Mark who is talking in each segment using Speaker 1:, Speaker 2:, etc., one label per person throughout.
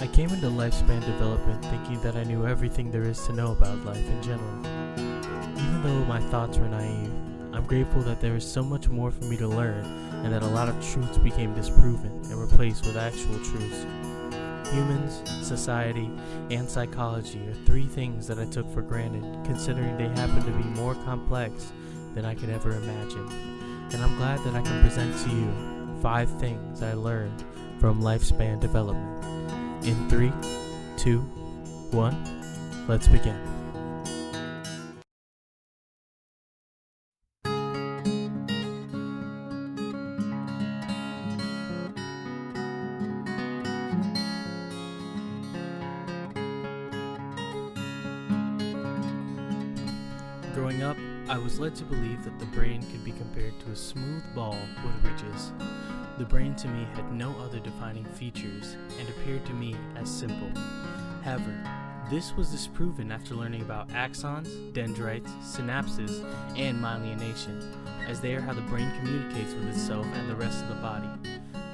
Speaker 1: I came into lifespan development thinking that I knew everything there is to know about life in general. Even though my thoughts were naive, I'm grateful that there is so much more for me to learn and that a lot of truths became disproven and replaced with actual truths. Humans, society, and psychology are three things that I took for granted, considering they happen to be more complex than I could ever imagine. And I'm glad that I can present to you 5 things I learned from lifespan development. In 3, 2, 1, let's begin. Growing up, I was led to believe that the brain could be compared to a smooth ball with ridges. The brain to me had no other defining features and appeared to me as simple. However, this was disproven after learning about axons, dendrites, synapses, and myelination, as they are how the brain communicates with itself and the rest of the body.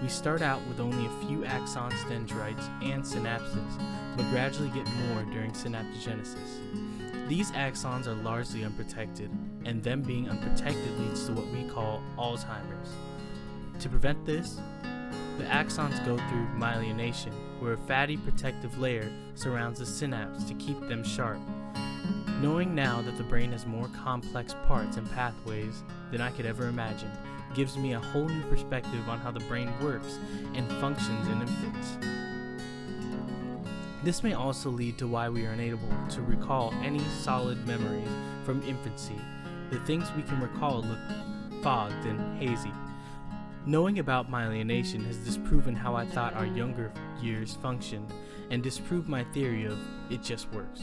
Speaker 1: We start out with only a few axons, dendrites, and synapses, but gradually get more during synaptogenesis. These axons are largely unprotected, and them being unprotected leads to what we call Alzheimer's. To prevent this, the axons go through myelination, where a fatty protective layer surrounds the synapse to keep them sharp. Knowing now that the brain has more complex parts and pathways than I could ever imagine gives me a whole new perspective on how the brain works and functions in infants. This may also lead to why we are unable to recall any solid memories from infancy. The things we can recall look fogged and hazy. Knowing about myelination has disproven how I thought our younger years functioned and disproved my theory of it just works.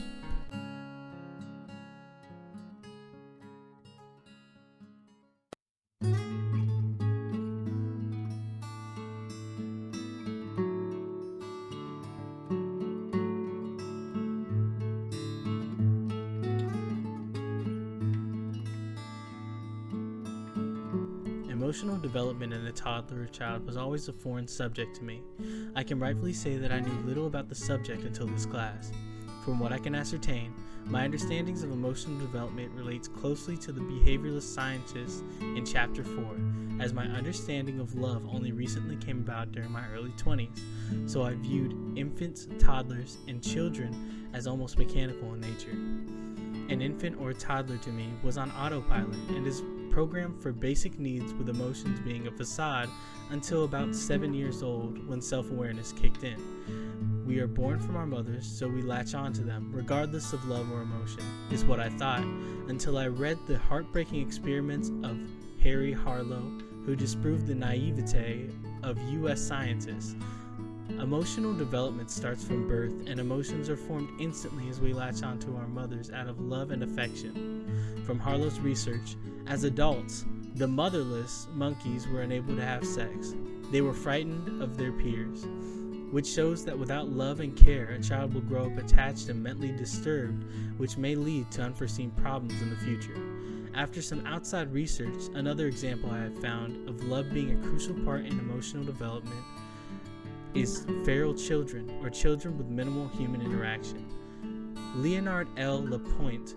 Speaker 1: Emotional development in a toddler or child was always a foreign subject to me. I can rightfully say that I knew little about the subject until this class. From what I can ascertain, my understandings of emotional development relates closely to the behavioralist scientists in Chapter 4, as my understanding of love only recently came about during my early 20s, so I viewed infants, toddlers, and children as almost mechanical in nature. An infant or a toddler to me was on autopilot and is programmed for basic needs, with emotions being a facade until about 7 years old, when self-awareness kicked in. We are born from our mothers, so we latch on to them, regardless of love or emotion, is what I thought, until I read the heartbreaking experiments of Harry Harlow, who disproved the naivete of U.S. scientists. Emotional development starts from birth, and emotions are formed instantly as we latch onto our mothers out of love and affection. From Harlow's research, as adults, the motherless monkeys were unable to have sex. They were frightened of their peers, which shows that without love and care, a child will grow up attached and mentally disturbed, which may lead to unforeseen problems in the future. After some outside research, another example I have found of love being a crucial part in emotional development is feral children, or children with minimal human interaction. Leonard L. Lapointe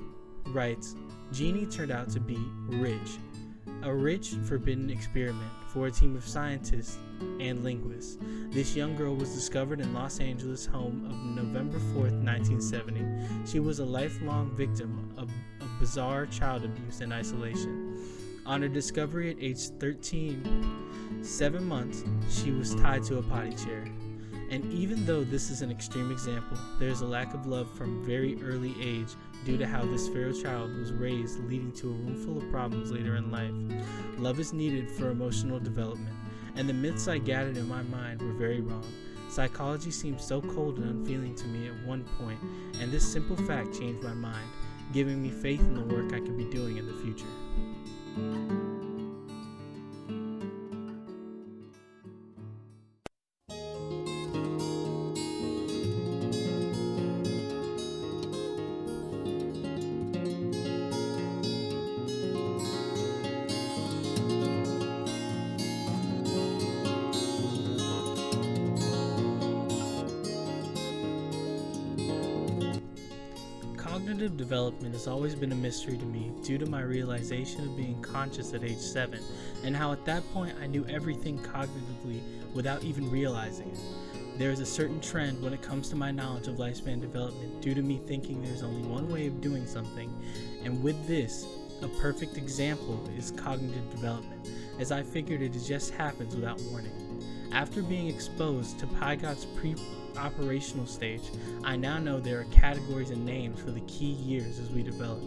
Speaker 1: writes, Jeannie turned out to be Ridge, a rich, forbidden experiment for a team of scientists and linguists. This young girl was discovered in Los Angeles' home of November 4th, 1970. She was a lifelong victim of bizarre child abuse and isolation. On her discovery at age 13, 7 months, she was tied to a potty chair. And even though this is an extreme example, there is a lack of love from very early age due to how this feral child was raised, leading to a room full of problems later in life. Love is needed for emotional development, and the myths I gathered in my mind were very wrong. Psychology seemed so cold and unfeeling to me at one point, and this simple fact changed my mind, giving me faith in the work I could be doing in the future. Cognitive development has always been a mystery to me due to my realization of being conscious at age 7 and how at that point I knew everything cognitively without even realizing it. There is a certain trend when it comes to my knowledge of lifespan development due to me thinking there's only one way of doing something, and with this, a perfect example is cognitive development, as I figured it just happens without warning. After being exposed to PyGot's pre-operational stage, I now know there are categories and names for the key years as we develop.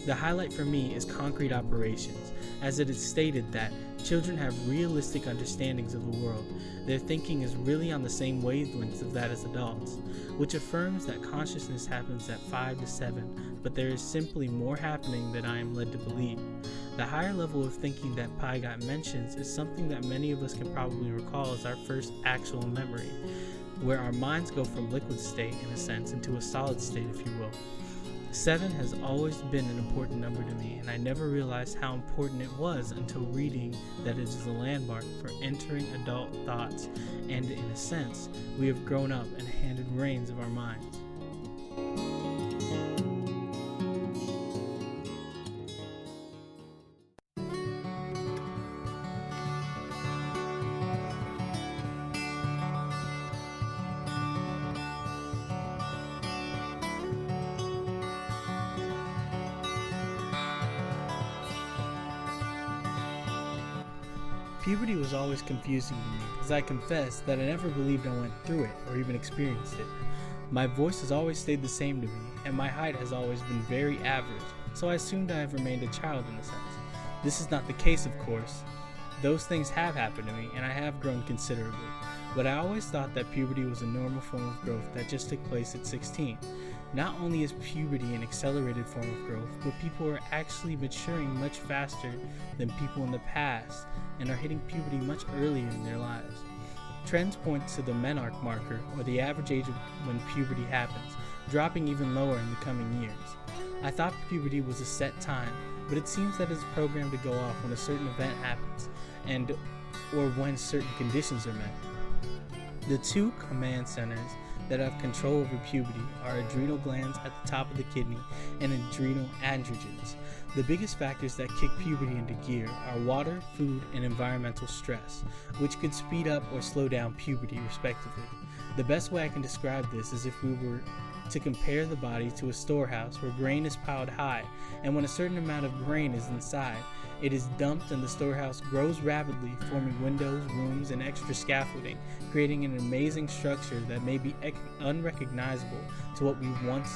Speaker 1: The highlight for me is concrete operations, as it is stated that children have realistic understandings of the world. Their thinking is really on the same wavelengths of that as adults, which affirms that consciousness happens at 5 to 7, but there is simply more happening than I am led to believe. The higher level of thinking that PyGot mentions is something that many of us can probably recall as our first actual memory, where our minds go from liquid state, in a sense, into a solid state, if you will. 7 has always been an important number to me, and I never realized how important it was until reading that it is a landmark for entering adult thoughts, and in a sense, we have grown up and handed reins of our minds. Puberty was always confusing to me, as I confess that I never believed I went through it or even experienced it. My voice has always stayed the same to me, and my height has always been very average, so I assumed I have remained a child in a sense. This is not the case, of course. Those things have happened to me, and I have grown considerably, but I always thought that puberty was a normal form of growth that just took place at 16. Not only is puberty an accelerated form of growth, but people are actually maturing much faster than people in the past and are hitting puberty much earlier in their lives. Trends point to the menarche marker, or the average age of when puberty happens, dropping even lower in the coming years. I thought puberty was a set time, but it seems that it's programmed to go off when a certain event happens, or when certain conditions are met. The two command centers that have control over puberty are adrenal glands at the top of the kidney and adrenal androgens. The biggest factors that kick puberty into gear are water, food, and environmental stress, which could speed up or slow down puberty respectively. The best way I can describe this is if we were to compare the body to a storehouse where grain is piled high, and when a certain amount of grain is inside, it is dumped and the storehouse grows rapidly, forming windows, rooms, and extra scaffolding, creating an amazing structure that may be unrecognizable to what we once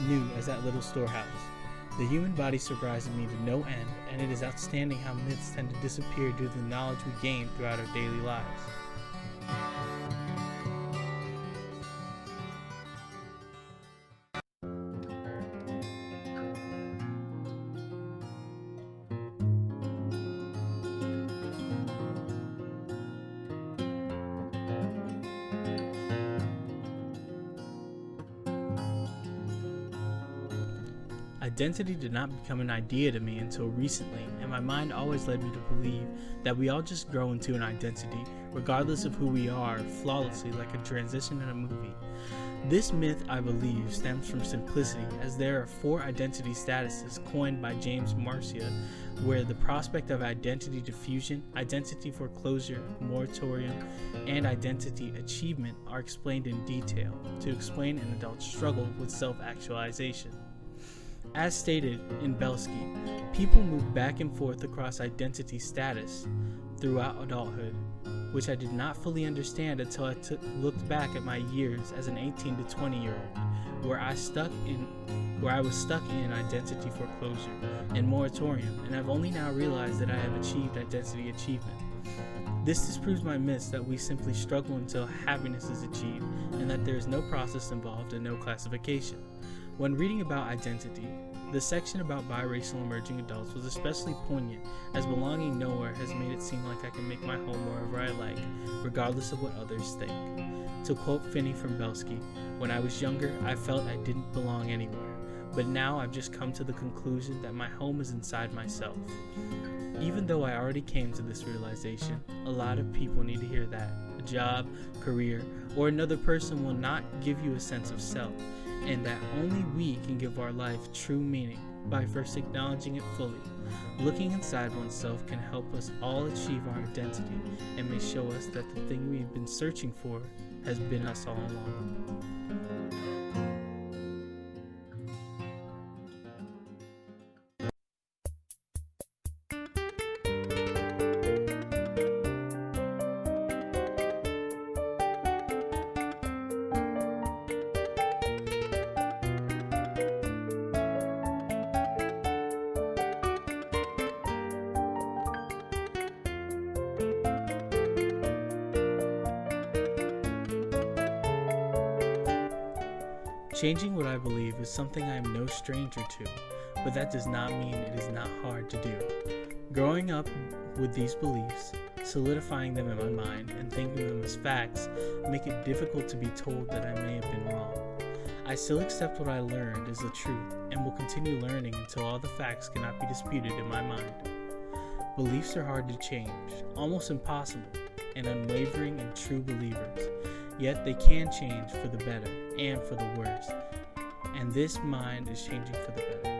Speaker 1: knew as that little storehouse. The human body surprises me to no end, and it is outstanding how myths tend to disappear due to the knowledge we gain throughout our daily lives. Identity did not become an idea to me until recently, and my mind always led me to believe that we all just grow into an identity, regardless of who we are, flawlessly like a transition in a movie. This myth, I believe, stems from simplicity, as there are 4 identity statuses coined by James Marcia, where the prospect of identity diffusion, identity foreclosure, moratorium, and identity achievement are explained in detail to explain an adult's struggle with self-actualization. As stated in Belsky, people move back and forth across identity status throughout adulthood, which I did not fully understand until I looked back at my years as an 18 to 20-year-old, where I was stuck in identity foreclosure and moratorium, and I've only now realized that I have achieved identity achievement. This disproves my myths that we simply struggle until happiness is achieved, and that there is no process involved and no classification. When reading about identity, the section about biracial emerging adults was especially poignant, as belonging nowhere has made it seem like I can make my home wherever I like, regardless of what others think. To quote Finney from Belsky, "When I was younger, I felt I didn't belong anywhere, but now I've just come to the conclusion that my home is inside myself." Even though I already came to this realization, a lot of people need to hear that a job, career, or another person will not give you a sense of self. and that only we can give our life true meaning by first acknowledging it fully. Looking inside oneself can help us all achieve our identity and may show us that the thing we've been searching for has been us all along. Changing what I believe is something I am no stranger to, but that does not mean it is not hard to do. Growing up with these beliefs, solidifying them in my mind, and thinking them as facts make it difficult to be told that I may have been wrong. I still accept what I learned as the truth and will continue learning until all the facts cannot be disputed in my mind. Beliefs are hard to change, almost impossible, and unwavering and true believers. Yet they can change for the better and for the worse. And this mind is changing for the better.